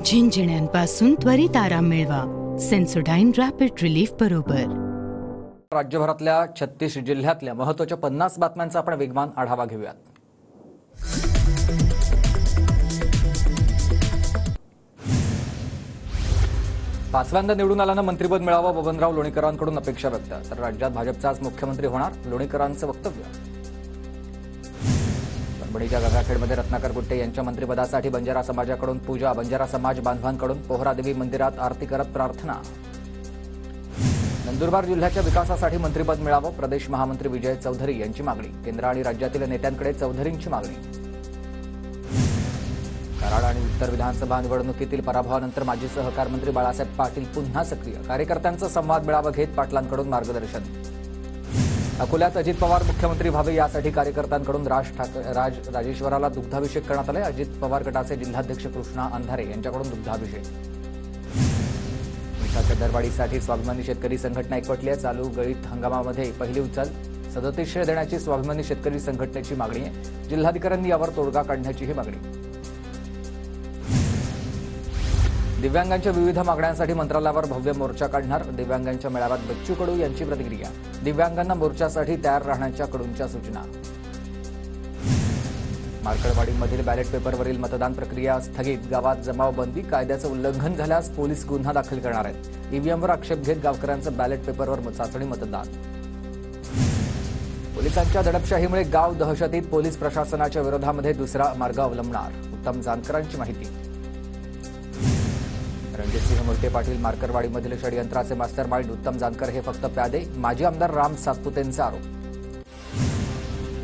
झिंझिण्यांपासून त्वरित आराम मिळवा. सेन्सोडाइन रॅपिड रिलीफ बरोबर. राज्यभरातल्या 36 जिल्ह्यातल्या महत्त्वाच्या 50 बातम्यांचा आपण वेगवान आढावा घेऊयात. पाचव्यांदा निवडून आल्यानं मंत्रिपद मिळावं, बबनराव लोणीकरांकडून अपेक्षा व्यक्त. तर राज्यात भाजपचाच मुख्यमंत्री होणार, लोणीकरांचं वक्तव्य. परभणीच्या गंगाखेडमध्ये रत्नाकर गुट्टे यांच्या मंत्रिपदासाठी बंजारा समाजाकडून पूजा, बंजारा समाज बांधवांकडून पोहरादेवी मंदिरात आरती करत प्रार्थना. नंदुरबार जिल्ह्याच्या विकासासाठी मंत्रिपद मिळावं, प्रदेश महामंत्री विजय चौधरी यांची मागणी. केंद्र आणि राज्यातील नेत्यांकडे चौधरींची मागणी. कराड आणि उत्तर विधानसभा निवडणुकीतील पराभवानंतर माजी सहकार मंत्री बाळासाहेब पाटील पुन्हा सक्रिय. कार्यकर्त्यांचा संवाद मेळावा घेत पाटलांकडून मार्गदर्शन. अकोल्यात अजित पवार मुख्यमंत्री व्हावे यासाठी कार्यकर्त्यांकडून राजेश्वराला दुग्धाभिषेक करण्यात आले. अजित पवार गटाचे जिल्हाध्यक्ष कृष्णा अंधारे यांच्याकडून दुग्धाभिषेक. ऊसाच्या दरवाढीसाठी स्वाभिमानी शेतकरी संघटना एकवटली आहे. चालू गळीत हंगामामध्ये पहिली उचल 3700 देण्याची स्वाभिमानी शेतकरी संघटनेची मागणी आहे. जिल्हाधिकाऱ्यांनी यावर तोडगा काढण्याचीही मागणी. दिव्यांगांच्या विविध मागण्यांसाठी मंत्रालयावर भव्य मोर्चा काढणार. दिव्यांगांच्या मेळाव्यात बच्चू कडू यांची प्रतिक्रिया. दिव्यांगांना मोर्चासाठी तयार राहण्याच्या कडूंच्या सूचना. मार्कडवाडीमधील बॅलेट पेपरवरील मतदान प्रक्रिया स्थगित. गावात जमावबंदी. कायद्याचं उल्लंघन झाल्यास पोलीस गुन्हा दाखल करणार आहेत. ईव्हीएमवर आक्षेप घेत गावकऱ्यांचं बॅलेट पेपरवर चाचणी मतदान. पोलिसांच्या दडपशाहीमुळे गाव दहशतीत. पोलीस प्रशासनाच्या विरोधामध्ये दुसरा मार्ग अवलंबणार. उत्तम जानकरांची माहिती. रणजितसिंह मोहिते पाटील मार्करवाडीमधील षडयंत्राचे मास्टर माइंड. उत्तम जानकर हे फक्त प्यादे. माजी आमदार राम सातपुतेंचा आरोप.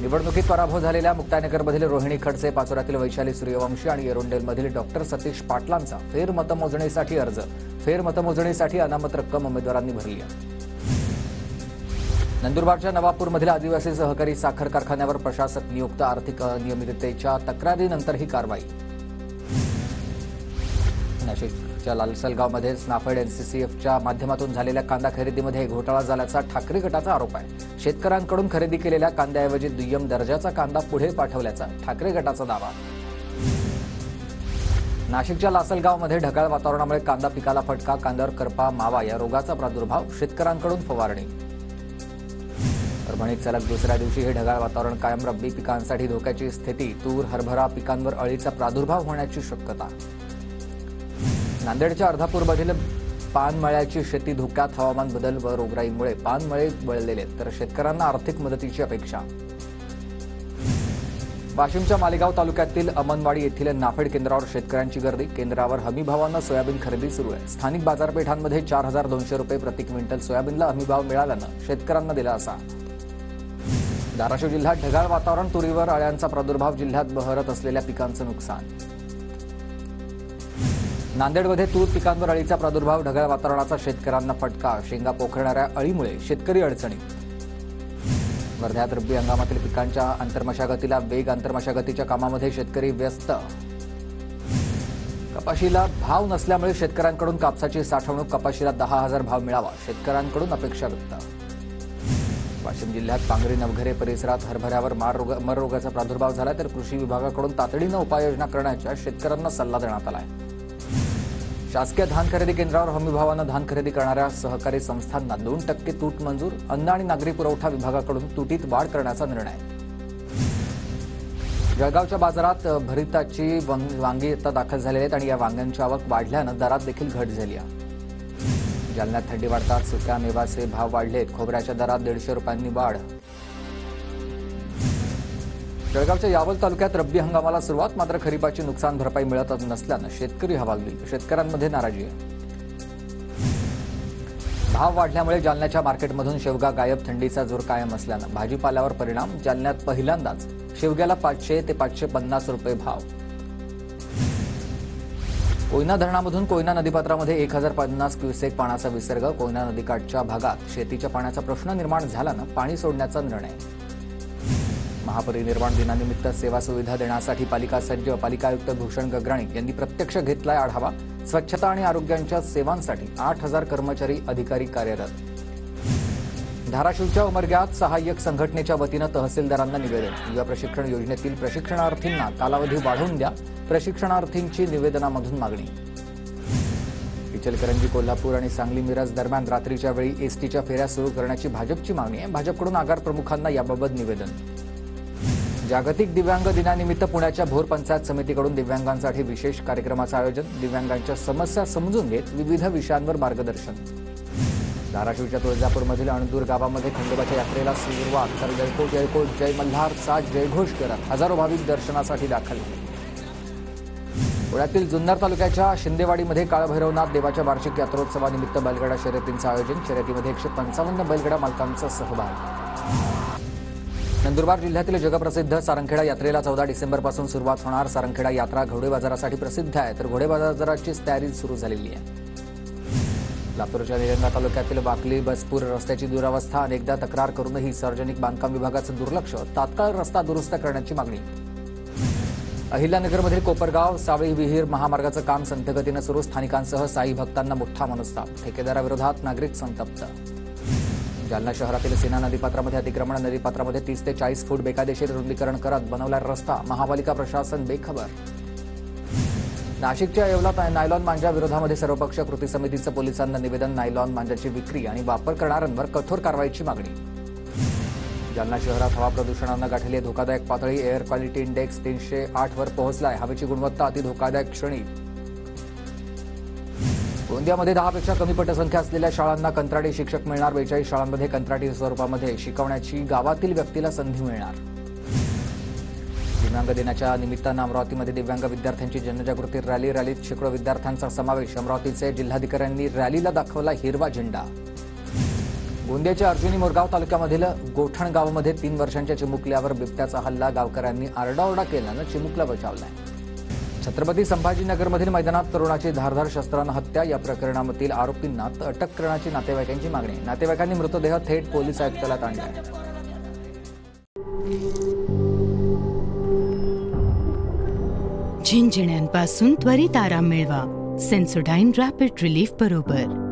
निवडणुकीत पराभव झालेल्या मुक्ताईनगरमधील रोहिणी खडसे, पाचोऱ्यातील वैशाली सूर्यवंशी आणि एरोंडेलमधील डॉक्टर सतीश पाटलांचा फेरमतमोजणीसाठी अर्ज. फेरमतमोजणीसाठी अनामत रक्कम उमेदवारांनी भरली आहे. नंदुरबारच्या नवापूरमधील आदिवासी सहकारी साखर कारखान्यावर प्रशासक नियुक्त. आर्थिक अनियमिततेच्या तक्रारीनंतर ही कारवाई. नाशिकच्या लालसलगावमध्ये स्नाफेड एनसीसीएफच्या माध्यमातून झालेल्या कांदा खरेदीमध्ये घोटाळा झाल्याचा ठाकरे गटाचा आरोप आहे. शेतकऱ्यांकडून खरेदी केलेल्या कांद्याऐवजी दुय्यम दर्जाचा कांदा पुढे पाठवल्याचा ठाकरे गटाचा दावा. नाशिकच्या लासलगावमध्ये ढगाळ वातावरणामुळे कांदा पिकाला फटका. कांद्यावर करपा, मावा या रोगाचा प्रादुर्भाव. शेतकऱ्यांकडून फवारणी. परभणीत सलग दुसऱ्या दिवशी हे ढगाळ वातावरण कायम. रब्बी पिकांसाठी धोक्याची स्थिती. तूर, हरभरा पिकांवर अळीचा प्रादुर्भाव होण्याची शक्यता. नांदेडच्या अर्धापूरमधील पानमळ्याची शेती धोक्यात. हवामान बदल व रोगराईमुळे पानमळे बळलेले. तर शेतकऱ्यांना आर्थिक मदतीची अपेक्षा. वाशिमच्या मालेगाव तालुक्यातील अमनवाडी येथील नाफेड केंद्रावर शेतकऱ्यांची गर्दी. केंद्रावर हमीभावानं सोयाबीन खरेदी सुरू आहे. स्थानिक बाजारपेठांमध्ये 4200 रुपये प्रति क्विंटल सोयाबीनला हमीभाव मिळाल्यानं शेतकऱ्यांना दिलासा. धाराशिव जिल्ह्यात ढगाळ वातावरण. तुरीवर अळ्यांचा प्रादुर्भाव. जिल्ह्यात बहरत असलेल्या पिकांचं नुकसान. नांदेडमध्ये तूर पिकांवर अळीचा प्रादुर्भाव. ढगाळ वातावरणाचा शेतकऱ्यांना फटका. शेंगा पोखरणाऱ्या अळीमुळे शेतकरी अडचणीत. वर्ध्यात रब्बी हंगामातील पिकांच्या आंतरमशागतीला वेग. आंतरमशागतीच्या कामामध्ये शेतकरी व्यस्त. कपाशीला भाव नसल्यामुळे शेतकऱ्यांकडून कापसाची साठवणूक. कपाशीला 10,000 भाव मिळावा. शेतकऱ्यांकडून अपेक्षा व्यक्त. वाशिम जिल्ह्यात पांगरी नवघरे परिसरात हरभऱ्यावर मर रोगाचा प्रादुर्भाव झाला. तर कृषी विभागाकडून तातडीनं उपाययोजना करण्याचा शेतकऱ्यांना सल्ला देण्यात आला आहे. शासकीय धान खरेदी केंद्रावर हमीभावानं धान खरेदी करणाऱ्या सहकारी संस्थांना 2% तूट मंजूर. अन्न आणि नागरी पुरवठा विभागाकडून तुटीत वाढ करण्याचा निर्णय. जळगावच्या बाजारात भरिताची वांगी आता दाखल झालेली आहेत आणि या वांग्यांची आवक वाढल्यानं दरात देखील घट झाली आहे. जालन्यात थंडी वाढतात. सुक्या मेवाचे भाव वाढलेत. खोबऱ्याच्या दरात 150 रुपयांनी वाढ. जळगावच्या यावल तालुक्यात रब्बी हंगामाला सुरुवात. मात्र खरीपाची नुकसान भरपाई मिळत नसल्यानं शेतकरी हवालदिल. शेतकऱ्यांमध्ये नाराजी आहे. भाव वाढल्यामुळे जालन्याच्या मार्केटमधून शेवगा गायब. थंडीचा जोर कायम असल्यानं भाजीपाल्यावर परिणाम. जालन्यात पहिल्यांदाच शेवग्याला 500 ते 550 रुपये भाव. कोयना धरणामधून कोयना नदीपात्रामध्ये 1050 क्युसेक पाण्याचा विसर्ग. कोयना नदीकाठच्या भागात शेतीच्या पाण्याचा प्रश्न निर्माण झाल्यानं पाणी सोडण्याचा निर्णय. महापरिनिर्वाण दिनानिमित्त सेवा सुविधा देण्यासाठी पालिका सज्ज. पालिका आयुक्त भूषण गगराणी यांनी प्रत्यक्ष घेतलाय आढावा. स्वच्छता आणि आरोग्याच्या सेवांसाठी 8000 कर्मचारी अधिकारी कार्यरत. धाराशिवच्या उमरग्यात सहाय्यक संघटनेच्या वतीनं तहसीलदारांना निवेदन. युवा प्रशिक्षण योजनेतील प्रशिक्षणार्थींना कालावधी वाढवून द्या. प्रशिक्षणार्थींची निवेदनामधून मागणी. इचलकरंजी, कोल्हापूर आणि सांगली मिरज दरम्यान रात्रीच्या वेळी एसटीच्या फेऱ्या सुरू करण्याची भाजपची मागणी आहे. भाजपकडून आगार प्रमुखांना याबाबत निवेदन. जागतिक दिव्यांग दिनानिमित्त पुण्याच्या भोर पंचायत समितीकडून दिव्यांगांसाठी विशेष कार्यक्रमाचं आयोजन. दिव्यांगांच्या समस्या समजून घेत विविध विषयांवर मार्गदर्शन. धाराशिवच्या तुळजापूरमधील अणदूर गावामध्ये खंडोबाच्या यात्रेला सुरुवात. तर जयकोट जयकोट जय मल्हारचा जयघोष करत हजारो भाविक दर्शनासाठी दाखल. पुण्यातील जुन्नर तालुक्याच्या शिंदेवाडीमध्ये काळभैरवनाथ देवाच्या वार्षिक यात्रोत्सवानिमित्त बैलगाडा शर्यतींचं आयोजन. शर्यतीमध्ये 155 बैलगाडा मालकांचा सहभाग. नंदुरबार जिल्ह्यातील जगप्रसिद्ध सारंगखेडा यात्रेला 14 डिसेंबरपासून सुरुवात होणार. सारंगखेडा यात्रा घोडे बाजारासाठी प्रसिद्ध आहे, तर घोडे बाजाराची तयारी सुरू झालेली आहे. लातूरच्या निलंगा तालुक्यातील वाकली बसपूर रस्त्याची दुरावस्था. अनेकदा तक्रार करूनही सार्वजनिक बांधकाम विभागाचं दुर्लक्ष. तात्काळ रस्ता दुरुस्त करण्याची मागणी. अहिल्यानगरमधील कोपरगाव सावळी विहीर महामार्गाचं काम संथगतीनं सुरू. स्थानिकांसह साई भक्तांना मोठा मनस्ताप. ठेकेदाराविरोधात नागरिक संतप्त. जालना शहरातील सीना नदीपात्रामध्ये अतिक्रमण. नदीपात्रामध्ये 30 ते 40 फूट बेकायदेशीर रुंदीकरण करत बनवला रस्ता. महापालिका प्रशासन बेखबर. नाशिकच्या येवला नायलॉन मांजा विरोधामध्ये सर्वपक्ष कृती समितीचं पोलिसांना निवेदन. नायलॉन मांजाची विक्री आणि वापर करणाऱ्यांवर कठोर कारवाईची मागणी. जालना शहरात हवा प्रदूषणानं गाठली धोकादायक पातळी. एअर क्वालिटी इंडेक्स 308 वर पोहोचलाय. हवेची गुणवत्ता अतिधोकादायक श्रेणी. गोंदियामध्ये 10 पेक्षा कमी पटसंख्या असलेल्या शाळांना कंत्राटी शिक्षक मिळणार. 42 शाळांमध्ये कंत्राटी स्वरूपामध्ये शिकवण्याची गावातील व्यक्तीला संधी मिळणार. दिव्यांग दिनाच्या निमित्तानं अमरावतीमध्ये दिव्यांग विद्यार्थ्यांची जनजागृती रॅली. रॅलीत शेकडो विद्यार्थ्यांचा समावेश. अमरावतीचे जिल्हाधिकाऱ्यांनी रॅलीला दाखवला हिरवा झेंडा. गोंदियाच्या अर्जुनी मोरगाव तालुक्यामधील गोठण गावामध्ये 3 वर्षांच्या चिमुकल्यावर बिबट्याचा हल्ला. गावकऱ्यांनी आरडाओरडा केल्यानं चिमुकला बचावलाय. छत्रपती संभाजीनगरमधील मैदानात तरुणाची धारदार शस्त्रानं हत्या. या प्रकरणामधील आरोपींना अटक करण्याची नातेवाईकांची मागणी. नातेवाईकांनी मृतदेह थेट पोलीस आयुक्तालयात आणलाय. झिंझिण्यांपासून त्वरित आराम मिळवा. सेन्सोडाइन रॅपिड रिलीफ बरोबर.